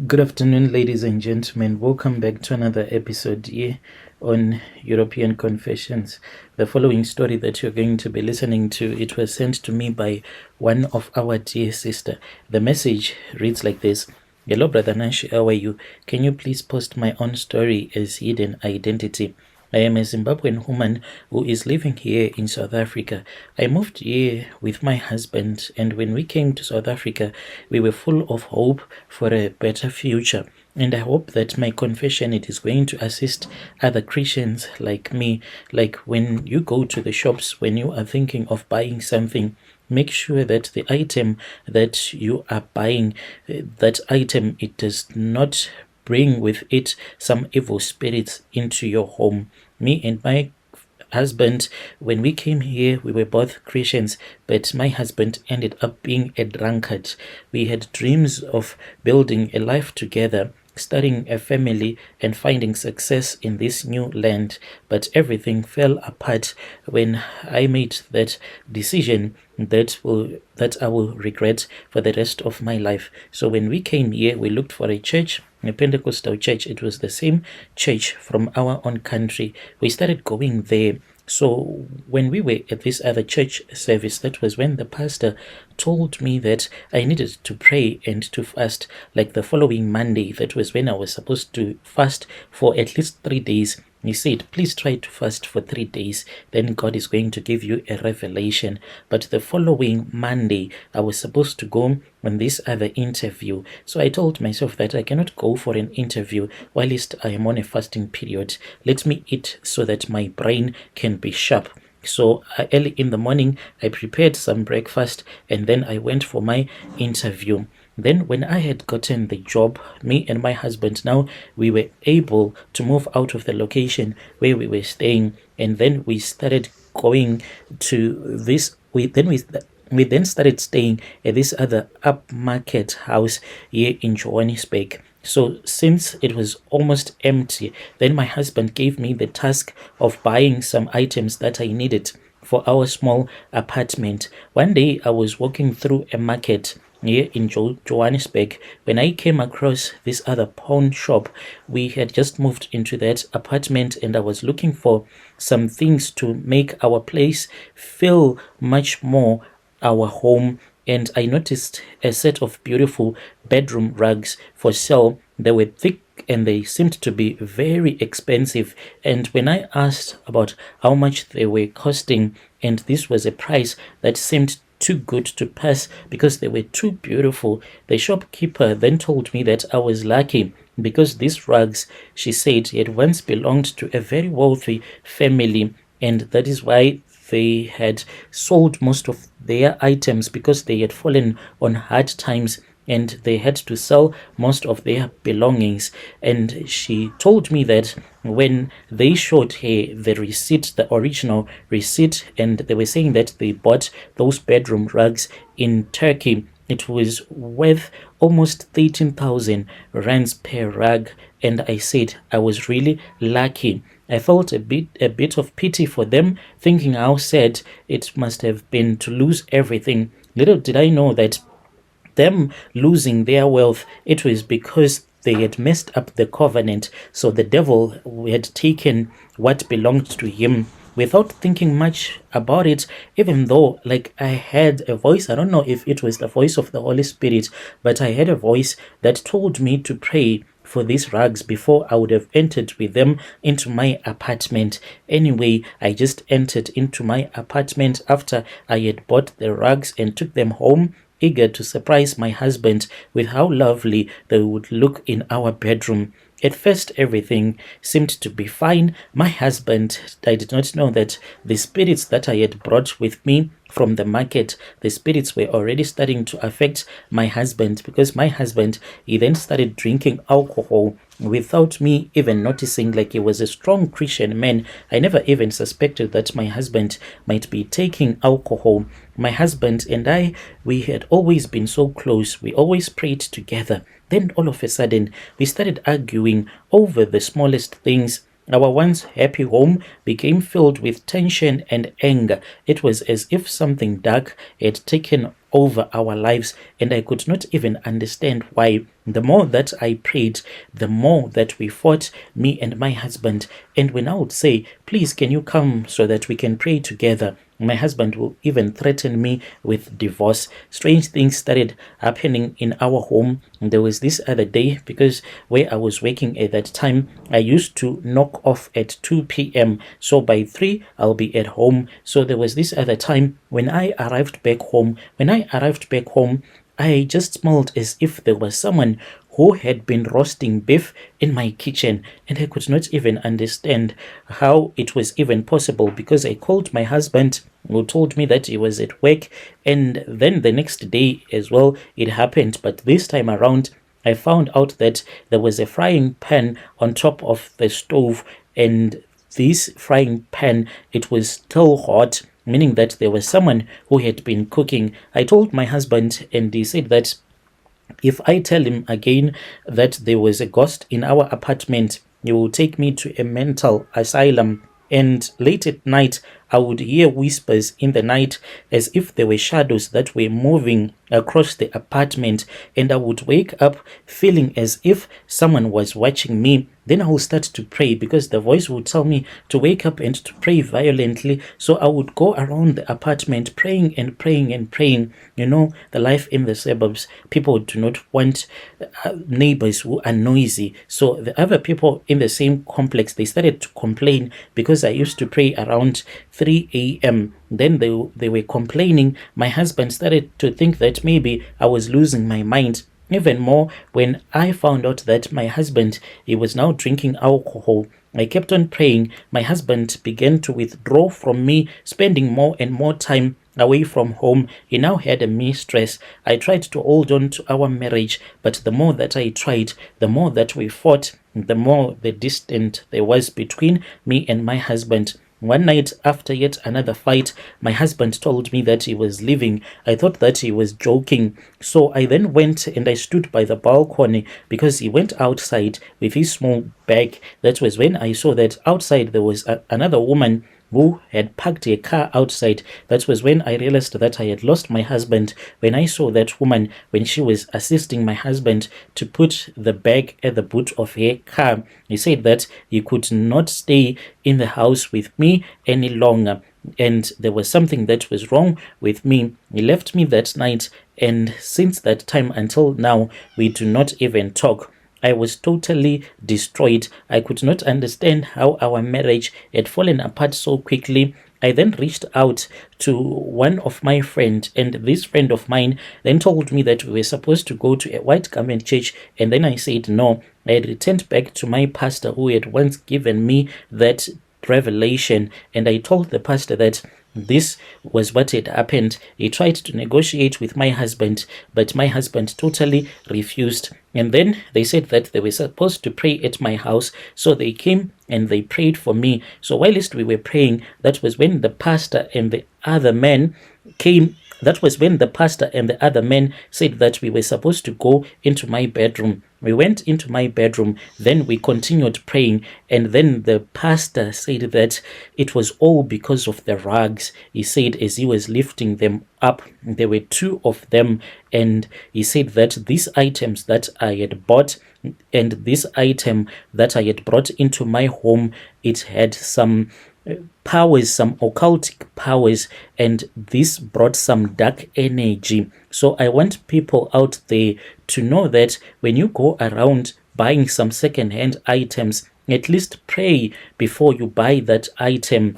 Good afternoon, ladies and gentlemen. Welcome back to another episode here on European Confessions. The following story that you're going to be listening to, it was sent to me by one of our dear sister. The message reads like this. Hello, Brother Nash, how are you? Can you please post my own story as hidden identity? I am a Zimbabwean woman who is living here in South Africa. I moved here with my husband, and when we came to South Africa, we were full of hope for a better future. And I hope that my confession it is going to assist other Christians like me. Like when you go to the shops, when you are thinking of buying something, make sure that the item that you are buying, that item, it does not bring with it some evil spirits into your home. Me and my husband, when we came here, we were both Christians, but my husband ended up being a drunkard. We had dreams of building a life together, starting a family and finding success in this new land, but everything fell apart when I made that decision that I will regret for the rest of my life. So when we came here, we looked for a church, a Pentecostal church. It was the same church from our own country. We started going there. So when we were at this other church service, that was when the pastor told me that I needed to pray and to fast. Like the following Monday, that was when I was supposed to fast for at least 3 days. He said, please try to fast for 3 days. Then God is going to give you a revelation. But the following Monday, I was supposed to go on this other interview. So I told myself that I cannot go for an interview whilst I am on a fasting period. Let me eat so that my brain can be sharp. So early in the morning, I prepared some breakfast and then I went for my interview. Then when I had gotten the job, me and my husband, now we were able to move out of the location where we were staying, and then we started going to this. We then started staying at this other upmarket house here in Johannesburg. So since it was almost empty, then my husband gave me the task of buying some items that I needed for our small apartment. One day I was walking through a market here in Johannesburg when I came across this other pawn shop. We had just moved into that apartment and I was looking for some things to make our place feel much more our home, and I noticed a set of beautiful bedroom rugs for sale. They were thick and they seemed to be very expensive. And when I asked about how much they were costing, and this was a price that seemed too good to pass because they were too beautiful, the shopkeeper then told me that I was lucky because these rugs, she said, had once belonged to a very wealthy family, and that is why they had sold most of their items because they had fallen on hard times and they had to sell most of their belongings. And she told me that when they showed her the receipt, the original receipt, and they were saying that they bought those bedroom rugs in Turkey, it was worth almost 13,000 rands per rug. And I said I was really lucky. I felt a bit of pity for them, thinking how sad it must have been to lose everything. Little did I know that them losing their wealth, it was because they had messed up the covenant. So the devil had taken what belonged to him without thinking much about it, even though like I had a voice. I don't know if it was the voice of the Holy Spirit, but I had a voice that told me to pray for these rugs before I would have entered with them into my apartment. Anyway, I just entered into my apartment after I had bought the rugs and took them home, eager to surprise my husband with how lovely they would look in our bedroom. At first, everything seemed to be fine. My husband, I did not know that the spirits that I had brought with me from the market, the spirits were already starting to affect my husband, because my husband, he then started drinking alcohol without me even noticing. Like, he was a strong Christian man. I never even suspected that my husband might be taking alcohol. My husband and I, we had always been so close. We always prayed together. Then all of a sudden, we started arguing over the smallest things. Our once happy home became filled with tension and anger. It was as if something dark had taken over our lives, and I could not even understand why. The more that I prayed, the more that we fought, me and my husband. And when I would say, please, can you come so that we can pray together, my husband will even threaten me with divorce. Strange things started happening in our home. And there was this other day, because where I was working at that time, I used to knock off at 2 p.m. So by 3, I'll be at home. So there was this other time when I arrived back home. I just smelled as if there was someone who had been roasting beef in my kitchen, and I could not even understand how it was even possible, because I called my husband, who told me that he was at work, and then the next day as well it happened. But this time around, I found out that there was a frying pan on top of the stove, and this frying pan, it was still hot, meaning that there was someone who had been cooking. I told my husband, and he said that if I tell him again that there was a ghost in our apartment, he will take me to a mental asylum. And late at night, I would hear whispers in the night, as if there were shadows that were moving across the apartment, and I would wake up feeling as if someone was watching me. Then I would start to pray, because the voice would tell me to wake up and to pray violently. So I would go around the apartment praying and praying and praying. You know, the life in the suburbs, people do not want neighbors who are noisy. So the other people in the same complex, they started to complain, because I used to pray around 3 a.m. Then they were complaining. My husband started to think that maybe I was losing my mind. Even more, when I found out that my husband, he was now drinking alcohol, I kept on praying. My husband began to withdraw from me, spending more and more time away from home. He now had a mistress. I tried to hold on to our marriage, but the more that I tried, the more that we fought, the more the distance there was between me and my husband. One night, after yet another fight, my husband told me that he was leaving. I thought that he was joking. So I then went and I stood by the balcony, because he went outside with his small bag. That was when I saw that outside there was another woman who had parked a car outside. That was when I realized that I had lost my husband, when I saw that woman, when she was assisting my husband to put the bag at the boot of her car. He said that he could not stay in the house with me any longer, and there was something that was wrong with me. He left me that night, and since that time until now, we do not even talk. I was totally destroyed. I could not understand how our marriage had fallen apart so quickly. I then reached out to one of my friends, and this friend of mine then told me that we were supposed to go to a white garment church, and then I said no. I had returned back to my pastor, who had once given me that revelation, and I told the pastor that this was what had happened. He tried to negotiate with my husband, but my husband totally refused. And then they said that they were supposed to pray at my house, so they came and they prayed for me. So whilst we were praying, that was when the pastor and the other man came. That was when the pastor and the other men said that we were supposed to go into my bedroom. We went into my bedroom, then we continued praying, and then the pastor said that it was all because of the rugs. He said as he was lifting them up, there were 2 of them, and he said that these items that I had bought and this item that I had brought into my home, it had some powers, some occultic powers, and this brought some dark energy. So I want people out there to know that when you go around buying some second-hand items, at least pray before you buy that item.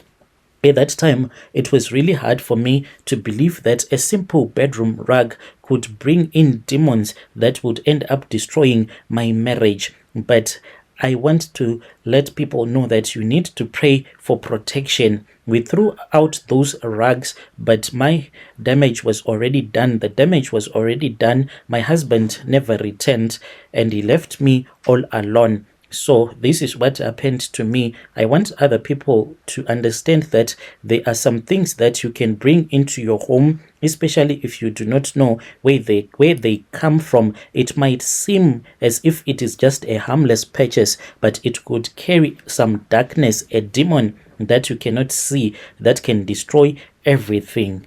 At that time, it was really hard for me to believe that a simple bedroom rug could bring in demons that would end up destroying my marriage. But I want to let people know that you need to pray for protection. We threw out those rugs, but my damage was already done. The damage was already done. My husband never returned, and he left me all alone. So this is what happened to me. I want other people to understand that there are some things that you can bring into your home, especially if you do not know where they come from. It might seem as if it is just a harmless purchase, but it could carry some darkness, a demon that you cannot see, that can destroy everything.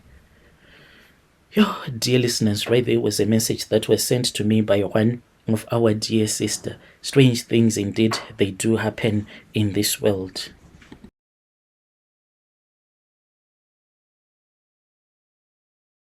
Yo, dear listeners, right there was a message that was sent to me by one of our dear sister. Strange things indeed, they do happen in this world.